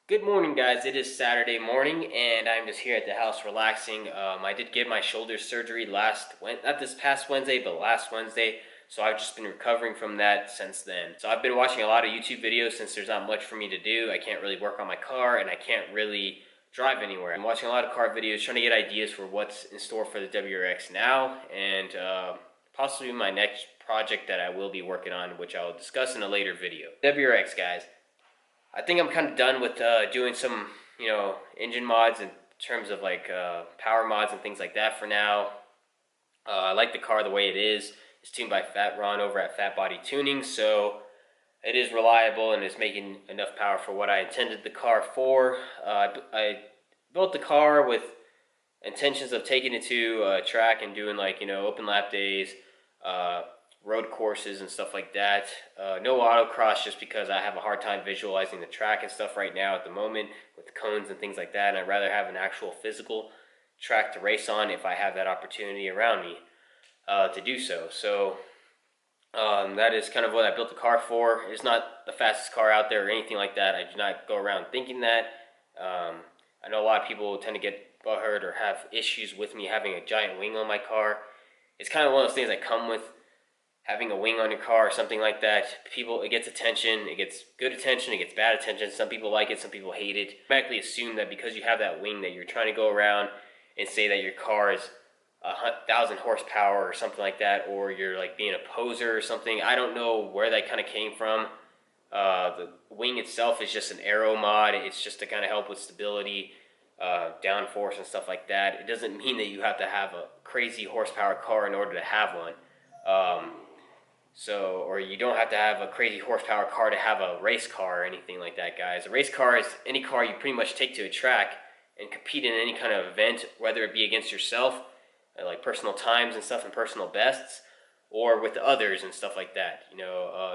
Good morning, guys. It is Saturday morning, and I'm just here at the house relaxing. I did get my shoulder surgery not this past Wednesday, but last Wednesday. So I've just been recovering from that since then. So I've been watching a lot of YouTube videos since there's not much for me to do. I can't really work on my car, and I can't really drive anywhere. I'm watching a lot of car videos, trying to get ideas for what's in store for the WRX now, and possibly my next project that I will be working on, which I will discuss in a later video. WRX, guys. I think I'm kind of done with doing some, engine mods in terms of like power mods and things like that for now. I like the car the way it is. It's tuned by Fat Ron over at Fat Body Tuning, so it is reliable and is making enough power for what I intended the car for. I built the car with intentions of taking it to a track and doing like, open lap days, uh, road courses and stuff like that. No autocross just because I have a hard time visualizing the track and stuff right now at the moment with cones and things like that, and I'd rather have an actual physical track to race on if I have that opportunity around me to do so. So that is kind of what I built the car for. It's not the fastest car out there or anything like that. I do not go around thinking that. I know a lot of people tend to get butthurt or have issues with me having a giant wing on my car. It's kind of one of those things that come with having a wing on your car or something like that. It gets attention, it gets good attention, it gets bad attention. Some people like it, some people hate it. I automatically assume that because you have that wing that you're trying to go around and say that your car is 1,000 horsepower or something like that, or you're like being a poser or something. I don't know where that kind of came from. The wing itself is just an aero mod. It's just to kind of help with stability, downforce and stuff like that. It doesn't mean that you have to have a crazy horsepower car in order to have one. Or you don't have to have a crazy horsepower car to have a race car or anything like that, guys. A race car is any car you pretty much take to a track and compete in any kind of event, whether it be against yourself, like personal times and stuff and personal bests, or with others and stuff like that.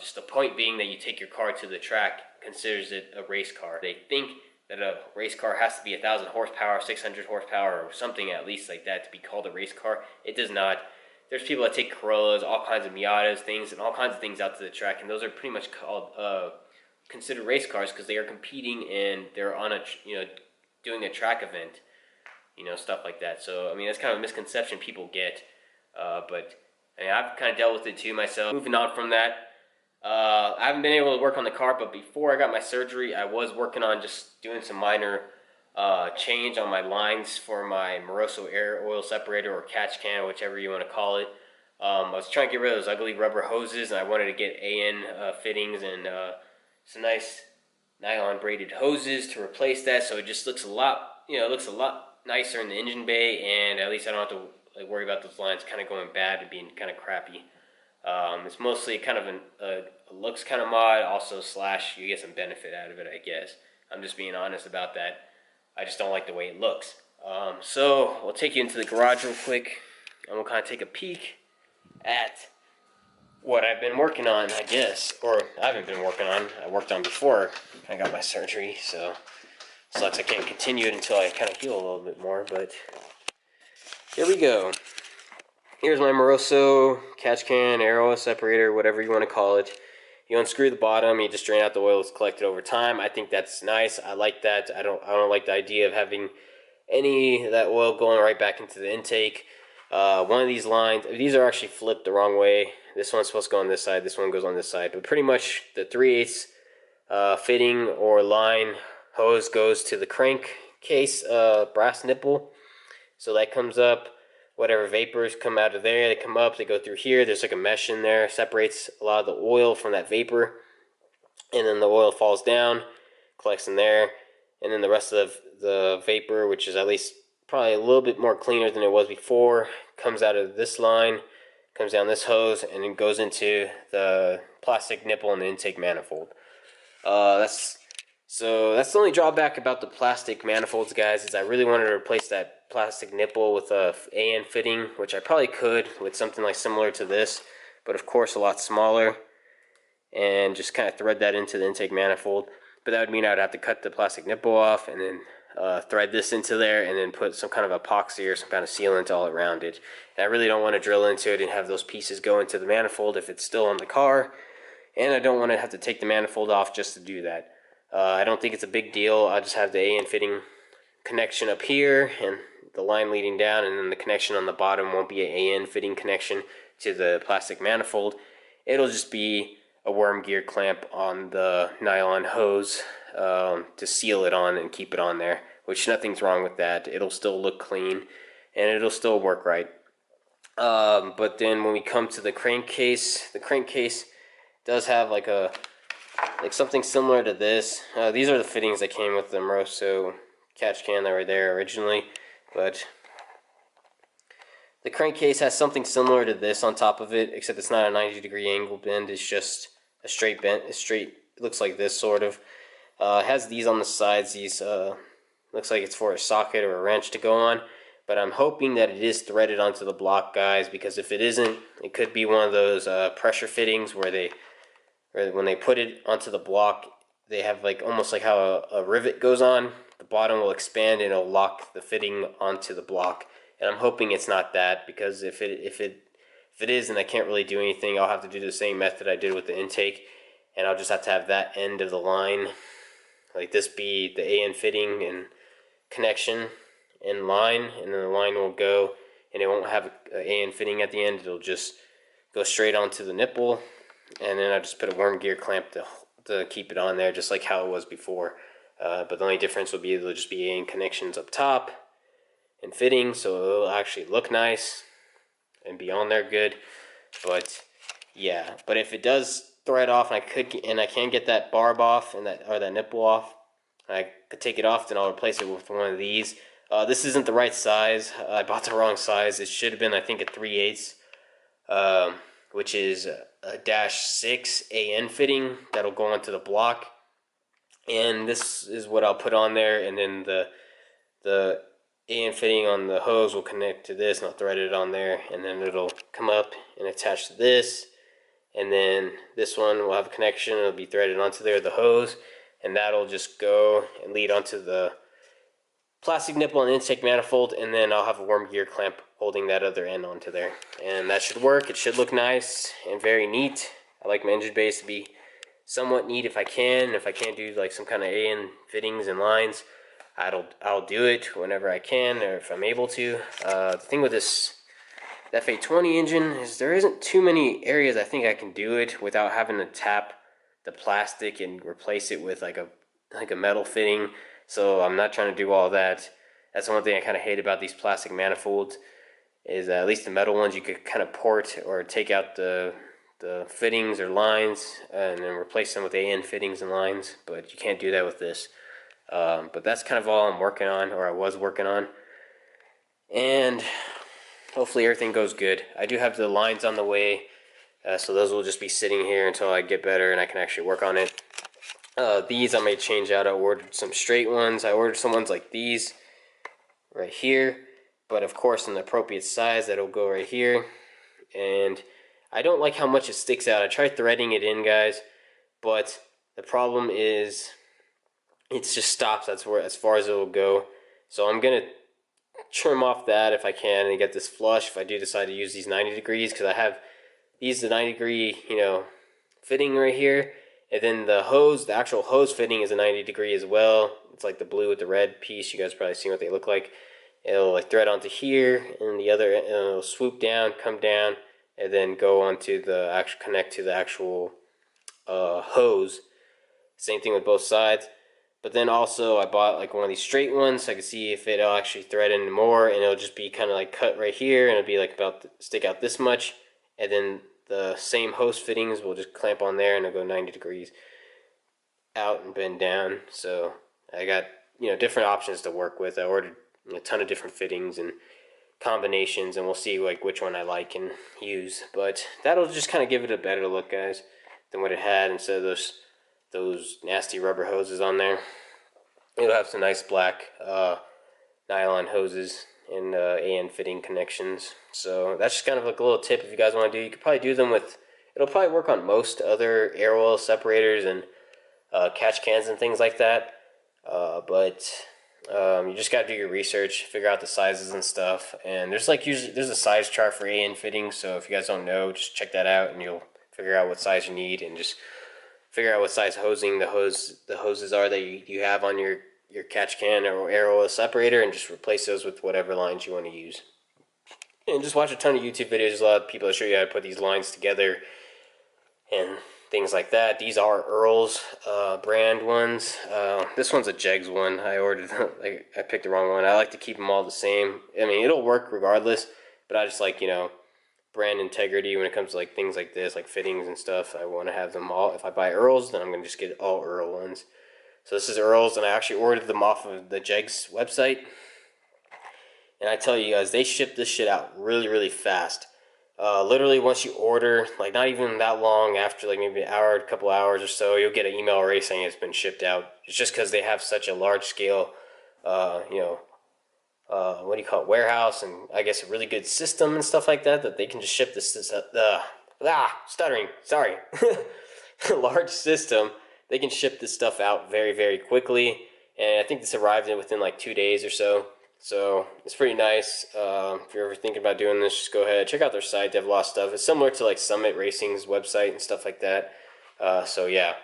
Just the point being that you take your car to the track considers it a race car. They think that a race car has to be 1,000 horsepower, 600 horsepower, or something at least like that to be called a race car. It does not. There's people that take Corollas, all kinds of Miatas, things, and all kinds of things out to the track, and those are pretty much called considered race cars because they are competing and they're on doing a track event, stuff like that. So I mean that's kind of a misconception people get, but I've kind of dealt with it too myself. Moving on from that, I haven't been able to work on the car, but before I got my surgery, I was working on just doing some minor change on my lines for my Moroso air oil separator or catch can, whichever you want to call it. I was trying to get rid of those ugly rubber hoses, and I wanted to get AN fittings and some nice nylon braided hoses to replace that, so it just looks a lot, nicer in the engine bay, and at least I don't have to worry about those lines kind of going bad and being kind of crappy. It's mostly kind of a looks kind of mod, also / you get some benefit out of it, I guess. I'm just being honest about that. I just don't like the way it looks. So we'll take you into the garage real quick, and we'll kind of take a peek at what I've been working on, I guess. Or I haven't been working on. I worked on before I got my surgery, so sucks I can't continue it until I kind of heal a little bit more, but here we go. Here's my Moroso catch can, air separator, whatever you want to call it. You unscrew the bottom, you just drain out the oil that's collected over time. I think that's nice. I like that. I don't like the idea of having any of that oil going right back into the intake. One of these lines, these are actually flipped the wrong way. This one's supposed to go on this side, this one goes on this side. But pretty much the 3/8 fitting or line hose goes to the crankcase brass nipple. So that comes up. Whatever vapors come out of there, they come up, they go through here. There's like a mesh in there, separates a lot of the oil from that vapor, and then the oil falls down, collects in there, and then the rest of the vapor, which is at least probably a little bit more cleaner than it was before, comes out of this line, comes down this hose, and then goes into the plastic nipple in the intake manifold. That's the only drawback about the plastic manifolds, guys, is I really wanted to replace that plastic nipple with a AN fitting, which I probably could with something like similar to this, but of course a lot smaller, and just kind of thread that into the intake manifold. But that would mean I would have to cut the plastic nipple off and then thread this into there and then put some kind of epoxy or some kind of sealant all around it. And I really don't want to drill into it and have those pieces go into the manifold if it's still on the car, and I don't want to have to take the manifold off just to do that. I don't think it's a big deal. I'll just have the AN fitting connection up here and the line leading down, and then the connection on the bottom won't be an AN fitting connection to the plastic manifold. It'll just be a worm gear clamp on the nylon hose to seal it on and keep it on there, which nothing's wrong with that. It'll still look clean and it'll still work right. But then when we come to the crankcase does have like something similar to this. These are the fittings that came with the Moroso catch can that were there originally, but the crankcase has something similar to this on top of it, except it's not a 90-degree angle bend. It's just a straight bend. It looks like this sort of. It has these on the sides. These looks like it's for a socket or a wrench to go on, but I'm hoping that it is threaded onto the block, guys, because if it isn't, it could be one of those pressure fittings where when they put it onto the block, they have like almost like how a rivet goes on. The bottom will expand and it'll lock the fitting onto the block. And I'm hoping it's not that, because if it is and I can't really do anything, I'll have to do the same method I did with the intake, and I'll just have to have that end of the line, like this, be the AN fitting and connection in line, and then the line will go, and it won't have an AN fitting at the end. It'll just go straight onto the nipple, and then I just put a worm gear clamp to keep it on there, just like how it was before. But the only difference will be it'll just be AN connections up top and fitting, so it'll actually look nice and be on there good. But yeah, but if it does thread off and I can get that barb off and that nipple off, I could take it off, then I'll replace it with one of these. This isn't the right size. I bought the wrong size. It should have been, I think, a 3/8, which is a -6 AN fitting that'll go onto the block. And this is what I'll put on there, and then the AN fitting on the hose will connect to this, and I'll thread it on there, and then it'll come up and attach to this, and then this one will have a connection. It'll be threaded onto there, the hose, and that'll just go and lead onto the plastic nipple and intake manifold, and then I'll have a worm gear clamp holding that other end onto there, and that should work. It should look nice and very neat. I like my engine bays to be somewhat neat if I can. If I can't do like some kind of AN fittings and lines, I'll do it whenever I can, or if I'm able to. The thing with this FA20 engine is there isn't too many areas I think I can do it without having to tap the plastic and replace it with like a metal fitting. So I'm not trying to do all that. That's the one thing I kind of hate about these plastic manifolds, is at least the metal ones you could kind of port or take out the fittings or lines and then replace them with AN fittings and lines, but you can't do that with this. But that's kind of all I'm working on, or I was working on, and hopefully everything goes good. I do have the lines on the way, so those will just be sitting here until I get better and I can actually work on it. These I may change out. I ordered some straight ones. I ordered some ones like these right here, but of course in the appropriate size that'll go right here. And I don't like how much it sticks out. I tried threading it in, guys, but the problem is it just stops. That's where, as far as it will go. So I'm gonna trim off that if I can and get this flush if I do decide to use these 90 degrees, because I have these, the 90-degree, fitting right here, and then the hose, the actual hose fitting is a 90-degree as well. It's like the blue with the red piece. You guys probably seen what they look like. It'll like thread onto here, and the other it'll swoop down, come down, and then go onto the actual, connect to the actual hose. Same thing with both sides. But then also I bought like one of these straight ones so I could see if it'll actually thread in more, and it'll just be kind of like cut right here, and it'll be like about stick out this much, and then the same hose fittings will just clamp on there and it'll go 90 degrees out and bend down. So I got different options to work with. I ordered a ton of different fittings and combinations, and we'll see like which one I like and use. But that'll just kind of give it a better look, guys, than what it had, instead of those nasty rubber hoses on there. It'll have some nice black nylon hoses and AN fitting connections. So that's just kind of like a little tip if you guys want to do. You could probably do them with, it'll probably work on most other air oil separators and catch cans and things like that. But you just got to do your research, figure out the sizes and stuff. And there's like usually there's a size chart for AN fittings. So if you guys don't know, just check that out and you'll figure out what size you need, and just figure out what size hosing the hoses are that you have on your catch can or air oil separator, and just replace those with whatever lines you want to use. And just watch a ton of YouTube videos. There's a lot of people that show you how to put these lines together and things like that. These are Earl's brand ones. This one's a Jegs one. I ordered, I picked the wrong one. I like to keep them all the same. I mean, it'll work regardless, but I just like, you know, brand integrity when it comes to like things like this, like fittings and stuff. I want to have them all. If I buy Earl's, then I'm going to just get all Earl ones. So this is Earl's, and I actually ordered them off of the Jegs website. And I tell you guys, they ship this shit out really, really fast. Literally, once you order, like not even that long after, like maybe an hour, a couple hours or so, you'll get an email already saying it's been shipped out. It's just because they have such a large scale, you know, what do you call it, warehouse, and I guess a really good system and stuff like that, that they can just ship this stuttering, sorry, large system. They can ship this stuff out very, very quickly, and I think this arrived within like 2 days or so. So it's pretty nice. If you're ever thinking about doing this, just go ahead, check out their site. They have a lot of stuff. It's similar to like Summit Racing's website and stuff like that. So yeah.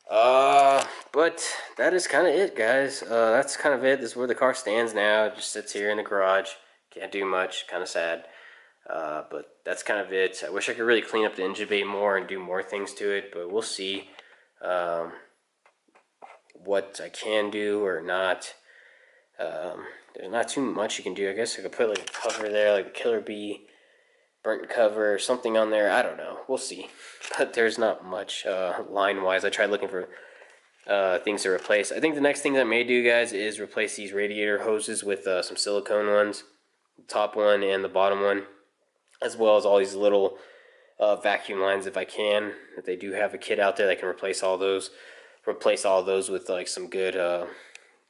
But that is kind of it, guys. That's kind of it. This is where the car stands now. It just sits here in the garage. Can't do much. Kind of sad. But that's kind of it. I wish I could really clean up the engine bay more and do more things to it, but we'll see what I can do or not. There's not too much you can do. I guess I could put like a cover there, like a Killer Bee burnt cover or something on there. I don't know. We'll see. But there's not much line-wise. I tried looking for things to replace. I think the next thing that I may do, guys, is replace these radiator hoses with some silicone ones. The top one and the bottom one. As well as all these little vacuum lines if I can. If they do have a kit out there that can replace all those. Replace all those with like some good...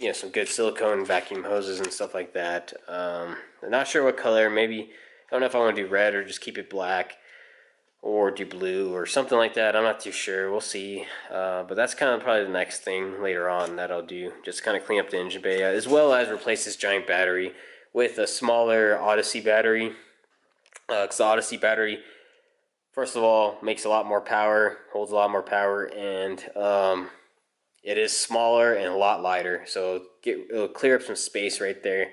you know, some good silicone vacuum hoses and stuff like that. I'm not sure what color. Maybe, I don't know if I want to do red or just keep it black or do blue or something like that. I'm not too sure. We'll see. But that's kind of probably the next thing later on that I'll do. Just kind of clean up the engine bay, as well as replace this giant battery with a smaller Odyssey battery. Because the Odyssey battery, first of all, makes a lot more power, holds a lot more power, and it is smaller and a lot lighter, so it'll clear up some space right there,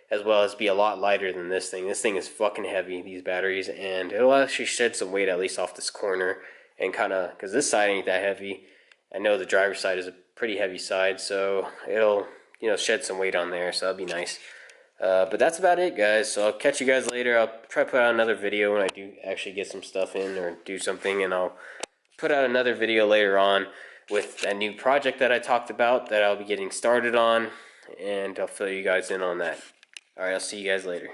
as well as be a lot lighter than this thing. This thing is fucking heavy, these batteries, and it'll actually shed some weight at least off this corner, and kind of, because this side ain't that heavy. I know the driver's side is a pretty heavy side, so it'll, you know, shed some weight on there, so that'll be nice. But that's about it, guys, so I'll catch you guys later. I'll try to put out another video when I do actually get some stuff in or do something, and I'll put out another video later on with a new project that I talked about that I'll be getting started on, and I'll fill you guys in on that. Alright, I'll see you guys later.